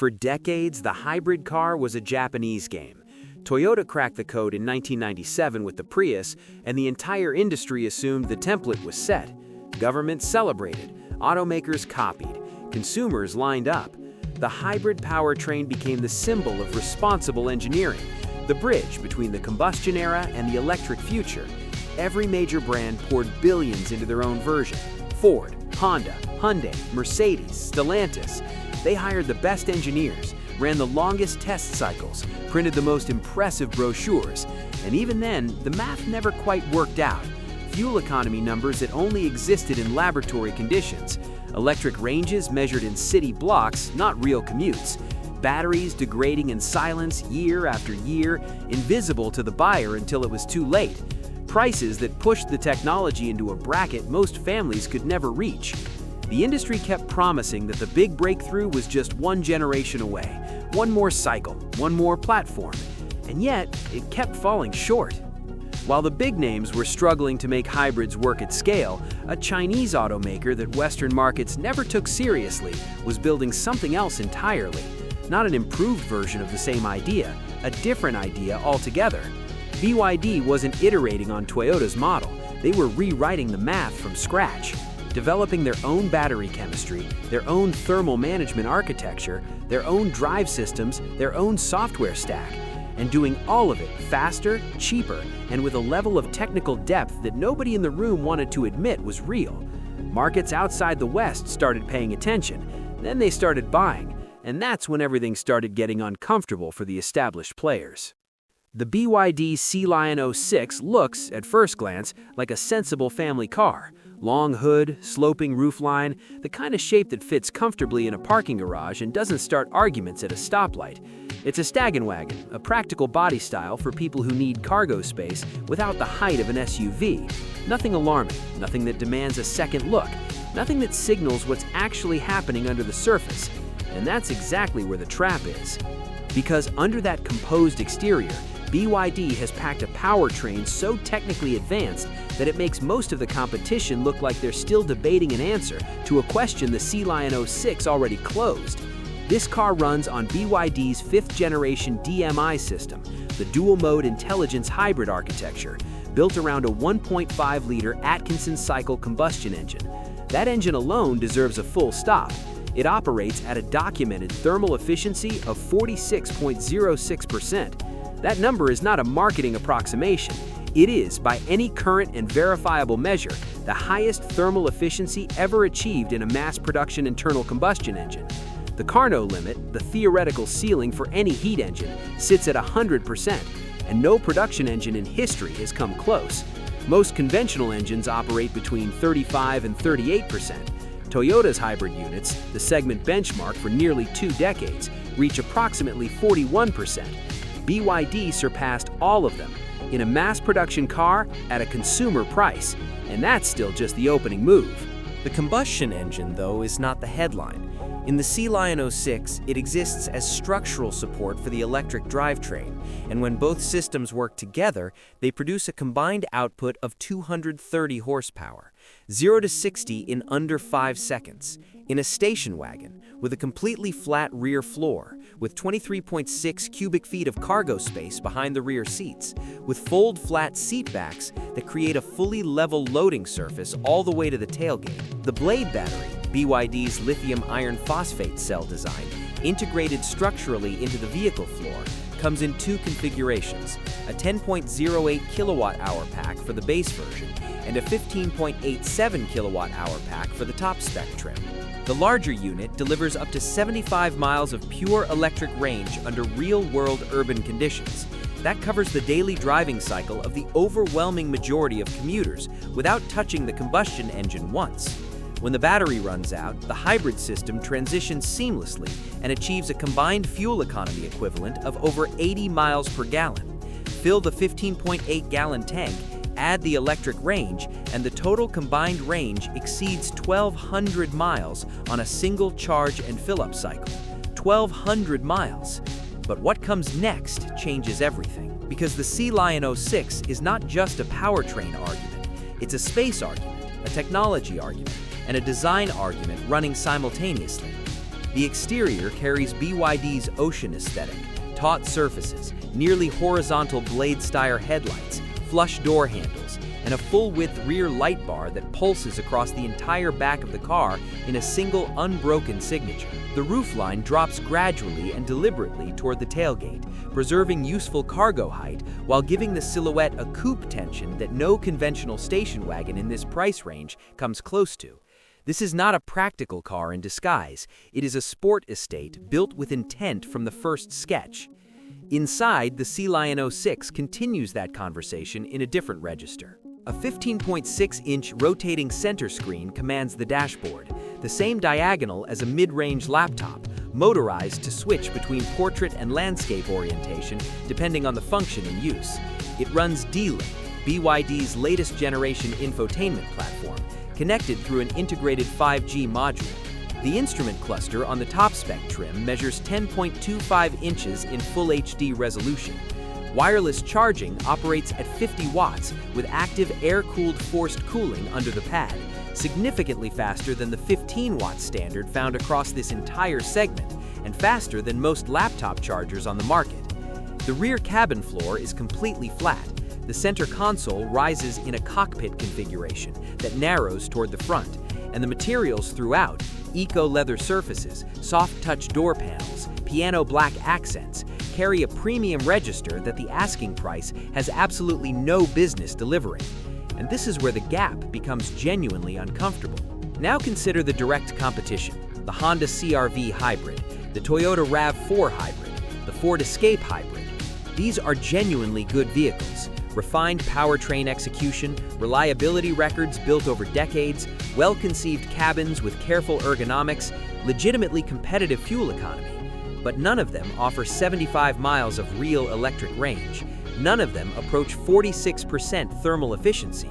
For decades, the hybrid car was a Japanese game. Toyota cracked the code in 1997 with the Prius, and the entire industry assumed the template was set. Governments celebrated, automakers copied, consumers lined up. The hybrid powertrain became the symbol of responsible engineering, the bridge between the combustion era and the electric future. Every major brand poured billions into their own version. Ford, Honda, Hyundai, Mercedes, Stellantis. They hired the best engineers, ran the longest test cycles, printed the most impressive brochures, and even then, the math never quite worked out. Fuel economy numbers that only existed in laboratory conditions. Electric ranges measured in city blocks, not real commutes. Batteries degrading in silence year after year, invisible to the buyer until it was too late. Prices that pushed the technology into a bracket most families could never reach. The industry kept promising that the big breakthrough was just one generation away, one more cycle, one more platform, and yet it kept falling short. While the big names were struggling to make hybrids work at scale, a Chinese automaker that Western markets never took seriously was building something else entirely. Not an improved version of the same idea, a different idea altogether. BYD wasn't iterating on Toyota's model, they were rewriting the math from scratch. Developing their own battery chemistry, their own thermal management architecture, their own drive systems, their own software stack, and doing all of it faster, cheaper, and with a level of technical depth that nobody in the room wanted to admit was real. Markets outside the West started paying attention, then they started buying, and that's when everything started getting uncomfortable for the established players. The BYD Sea Lion 06 looks, at first glance, like a sensible family car. Long hood, sloping roofline, the kind of shape that fits comfortably in a parking garage and doesn't start arguments at a stoplight. It's a staggin wagon, a practical body style for people who need cargo space without the height of an SUV. Nothing alarming, nothing that demands a second look, nothing that signals what's actually happening under the surface. And that's exactly where the trap is. Because under that composed exterior, BYD has packed a powertrain so technically advanced that it makes most of the competition look like they're still debating an answer to a question the Sea Lion 06 already closed. This car runs on BYD's 5th generation DM-i system, the dual-mode intelligence hybrid architecture, built around a 1.5-liter Atkinson cycle combustion engine. That engine alone deserves a full stop. It operates at a documented thermal efficiency of 46.06%. That number is not a marketing approximation. It is, by any current and verifiable measure, the highest thermal efficiency ever achieved in a mass-production internal combustion engine. The Carnot limit, the theoretical ceiling for any heat engine, sits at 100%, and no production engine in history has come close. Most conventional engines operate between 35 and 38%. Toyota's hybrid units, the segment benchmark for nearly 2 decades, reach approximately 41%. BYD surpassed all of them in a mass-production car at a consumer price, and that's still just the opening move. The combustion engine, though, is not the headline. In the Sea Lion 06, it exists as structural support for the electric drivetrain, and when both systems work together, they produce a combined output of 230 horsepower, 0 to 60 in under 5 seconds, in a station wagon, with a completely flat rear floor, with 23.6 cubic feet of cargo space behind the rear seats, with fold-flat seat backs that create a fully level loading surface all the way to the tailgate. The Blade battery, BYD's lithium iron phosphate cell design, integrated structurally into the vehicle floor, comes in 2 configurations, a 10.08 kilowatt-hour pack for the base version and a 15.87 kilowatt-hour pack for the top spec trim. The larger unit delivers up to 75 miles of pure electric range under real-world urban conditions. That covers the daily driving cycle of the overwhelming majority of commuters without touching the combustion engine once. When the battery runs out, the hybrid system transitions seamlessly and achieves a combined fuel economy equivalent of over 80 miles per gallon. Fill the 15.8-gallon tank, add the electric range, and the total combined range exceeds 1,200 miles on a single charge and fill-up cycle. 1,200 miles. But what comes next changes everything, because the Sea Lion 06 is not just a powertrain argument. It's a space argument, a technology argument, and a design argument running simultaneously. The exterior carries BYD's ocean aesthetic, taut surfaces, nearly horizontal blade-style headlights, flush door handles, and a full-width rear light bar that pulses across the entire back of the car in a single unbroken signature. The roofline drops gradually and deliberately toward the tailgate, preserving useful cargo height while giving the silhouette a coupe tension that no conventional station wagon in this price range comes close to. This is not a practical car in disguise. It is a sport estate built with intent from the first sketch. Inside, the Sea Lion 06 continues that conversation in a different register. A 15.6-inch rotating center screen commands the dashboard, the same diagonal as a mid-range laptop, motorized to switch between portrait and landscape orientation depending on the function in use. It runs D-Link, BYD's latest generation infotainment platform, connected through an integrated 5G module. The instrument cluster on the top-spec trim measures 10.25 inches in Full HD resolution. Wireless charging operates at 50 watts with active air-cooled forced cooling under the pad, significantly faster than the 15-watt standard found across this entire segment, and faster than most laptop chargers on the market. The rear cabin floor is completely flat. The center console rises in a cockpit configuration that narrows toward the front, and the materials throughout, eco-leather surfaces, soft-touch door panels, piano black accents, carry a premium register that the asking price has absolutely no business delivering. And this is where the gap becomes genuinely uncomfortable. Now consider the direct competition: the Honda CR-V Hybrid, the Toyota RAV4 Hybrid, the Ford Escape Hybrid. These are genuinely good vehicles. Refined powertrain execution, reliability records built over decades, well-conceived cabins with careful ergonomics, legitimately competitive fuel economy. But none of them offer 75 miles of real electric range. None of them approach 46% thermal efficiency.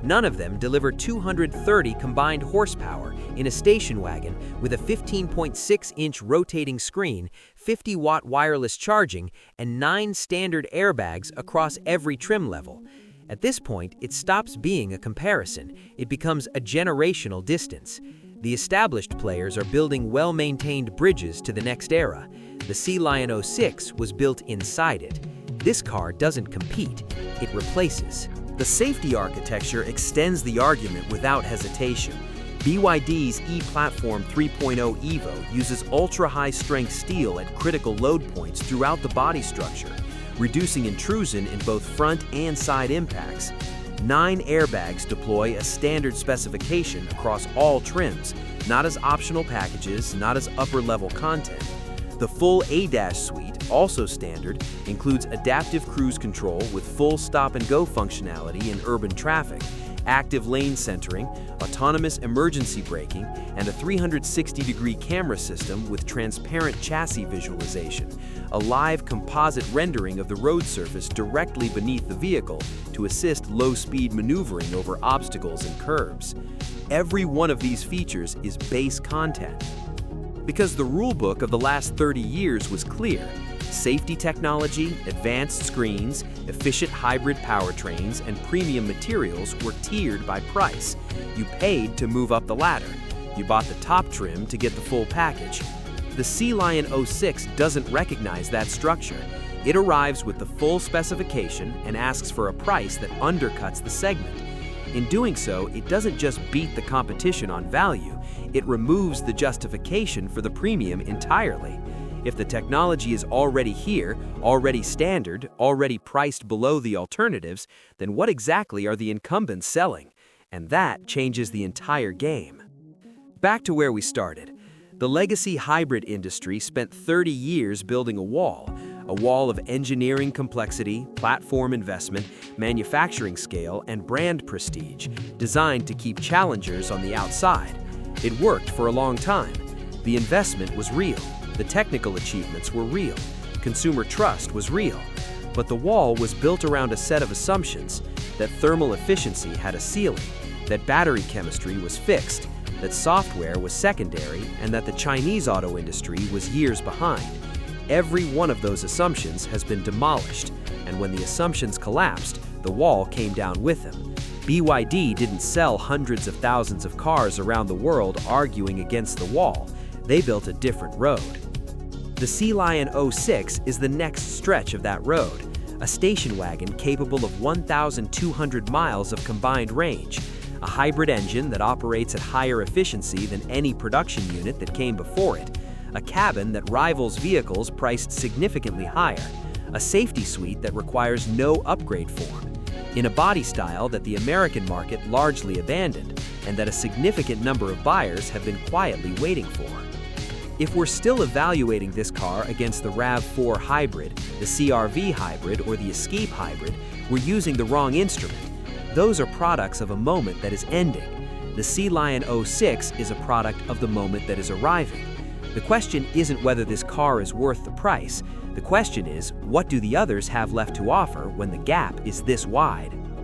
None of them deliver 230 combined horsepower in a station wagon with a 15.6-inch rotating screen, 50-watt wireless charging, and 9 standard airbags across every trim level. At this point, it stops being a comparison. It becomes a generational distance. The established players are building well-maintained bridges to the next era. The Sea Lion 06 was built inside it. This car doesn't compete, it replaces. The safety architecture extends the argument without hesitation. BYD's E-Platform 3.0 EVO uses ultra-high-strength steel at critical load points throughout the body structure, reducing intrusion in both front and side impacts. 9 airbags deploy a standard specification across all trims, not as optional packages, not as upper-level content. The full ADAS suite, also standard, includes adaptive cruise control with full stop-and-go functionality in urban traffic, active lane centering, autonomous emergency braking, and a 360-degree camera system with transparent chassis visualization, a live composite rendering of the road surface directly beneath the vehicle to assist low-speed maneuvering over obstacles and curbs. Every one of these features is base content. Because the rulebook of the last 30 years was clear: safety technology, advanced screens, efficient hybrid powertrains, and premium materials were tiered by price. You paid to move up the ladder. You bought the top trim to get the full package. The Sea Lion 06 doesn't recognize that structure. It arrives with the full specification and asks for a price that undercuts the segment. In doing so, it doesn't just beat the competition on value, it removes the justification for the premium entirely. If the technology is already here, already standard, already priced below the alternatives, then what exactly are the incumbents selling? And that changes the entire game. Back to where we started. The legacy hybrid industry spent 30 years building a wall of engineering complexity, platform investment, manufacturing scale, and brand prestige, designed to keep challengers on the outside. It worked for a long time. The investment was real. The technical achievements were real. Consumer trust was real. But the wall was built around a set of assumptions: that thermal efficiency had a ceiling, that battery chemistry was fixed, that software was secondary, and that the Chinese auto industry was years behind. Every one of those assumptions has been demolished, and when the assumptions collapsed, the wall came down with them. BYD didn't sell hundreds of thousands of cars around the world arguing against the wall. They built a different road. The Sea Lion 06 is the next stretch of that road, a station wagon capable of 1,200 miles of combined range, a hybrid engine that operates at higher efficiency than any production unit that came before it, a cabin that rivals vehicles priced significantly higher, a safety suite that requires no upgrade form, in a body style that the American market largely abandoned, and that a significant number of buyers have been quietly waiting for. If we're still evaluating this car against the RAV4 hybrid, the CR-V hybrid, or the Escape hybrid, we're using the wrong instrument. Those are products of a moment that is ending. The Sea Lion 06 is a product of the moment that is arriving. The question isn't whether this car is worth the price. The question is, what do the others have left to offer when the gap is this wide?